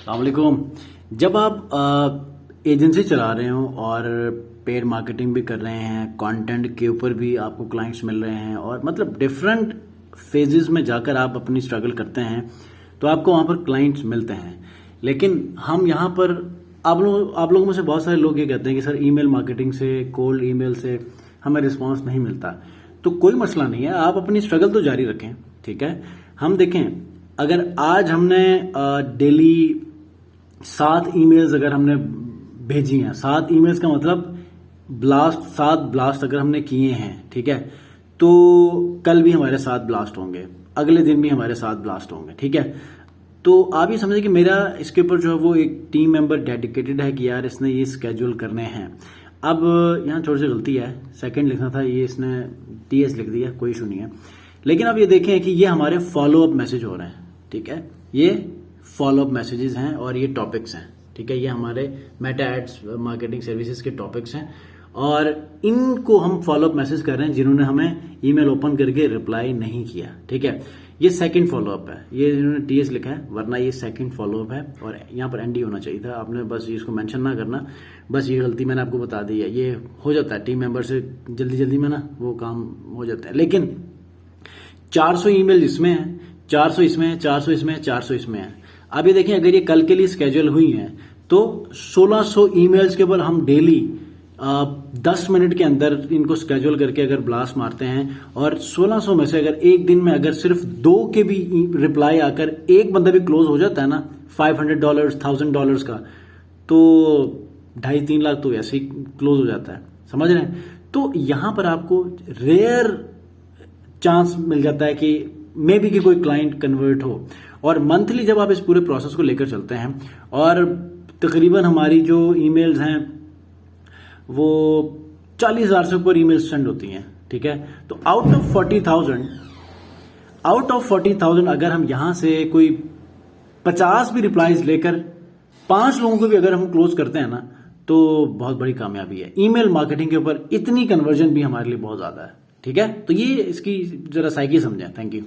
अस्सलामुअलैकुम। जब आप एजेंसी चला रहे हो और पेड मार्केटिंग भी कर रहे हैं, कंटेंट के ऊपर भी आपको क्लाइंट्स मिल रहे हैं और मतलब डिफरेंट फेजेस में जाकर आप अपनी स्ट्रगल करते हैं, तो आपको वहाँ पर क्लाइंट्स मिलते हैं। लेकिन हम यहाँ पर आप लोगों में से बहुत सारे लोग ये कहते हैं कि सर ईमेल मार्केटिंग से, कोल्ड ईमेल से हमें रिस्पांस नहीं मिलता। तो कोई मसला नहीं है, आप अपनी स्ट्रगल तो जारी रखें, ठीक है। हम देखें, अगर आज हमने डेली 7 ईमेल्स अगर हमने भेजी हैं, 7 ईमेल्स का मतलब ब्लास्ट, 7 ब्लास्ट अगर हमने किए हैं, ठीक है, तो कल भी हमारे 7 ब्लास्ट होंगे, अगले दिन भी हमारे 7 ब्लास्ट होंगे, ठीक है। तो आप ये समझे कि मेरा इसके ऊपर जो है वो एक टीम मेंबर डेडिकेटेड है कि यार इसने ये स्केड्यूल करने हैं। अब यहाँ थोड़ी सी गलती है, सेकंड लिखना था, ये इसने टीएस लिख दिया, कोई इशू नहीं है। लेकिन अब ये देखें कि ये हमारे फॉलोअप मैसेज हो रहे हैं, ठीक है, ये फॉलोअप मैसेजेस हैं और ये टॉपिक्स हैं, ठीक है, ये हमारे मेटा एड्स मार्केटिंग सर्विसेज के टॉपिक्स हैं और इनको हम फॉलोअप मैसेज कर रहे हैं जिन्होंने हमें ईमेल ओपन करके रिप्लाई नहीं किया, ठीक है। ये सेकंड फॉलोअप है, ये इन्होंने टीएस लिखा है, वरना ये सेकंड फॉलोअप है और यहाँ पर एनडी होना चाहिए था। आपने बस इसको मेंशन ना करना, बस ये गलती मैंने आपको बता दी है। ये हो जाता है टीम मेंबर से जल्दी जल्दी में ना, वो काम हो जाता है। लेकिन 400 ईमेल इसमें है, 400 इसमें है, 400 इसमें है, 400 इसमें है। अब ये देखें, अगर ये कल के लिए स्केड्यूल हुई हैं तो 1600 ईमेल्स के ऊपर हम डेली 10 मिनट के अंदर इनको स्केड्यूल करके अगर ब्लास्ट मारते हैं और 1600 में से अगर एक दिन में अगर सिर्फ 2 के भी रिप्लाई आकर एक बंदा भी क्लोज हो जाता है ना, $500, $1000 का, तो 2.5-3 लाख तो ऐसे ही क्लोज हो जाता है, समझ रहे हैं। तो यहां पर आपको रेयर चांस मिल जाता है कि मे बी कि कोई क्लाइंट कन्वर्ट हो। और मंथली जब आप इस पूरे प्रोसेस को लेकर चलते हैं और तकरीबन हमारी जो ईमेल्स हैं वो 40,000 से ऊपर ईमेल्स सेंड होती हैं, ठीक है, तो आउट ऑफ 40,000 अगर हम यहां से कोई 50 भी रिप्लाईज लेकर 5 लोगों को भी अगर हम क्लोज करते हैं ना, तो बहुत बड़ी कामयाबी है। ईमेल मार्केटिंग के ऊपर इतनी कन्वर्जन भी हमारे लिए बहुत ज्यादा है, ठीक है। तो ये इसकी जरा साइकी समझें। Thank you.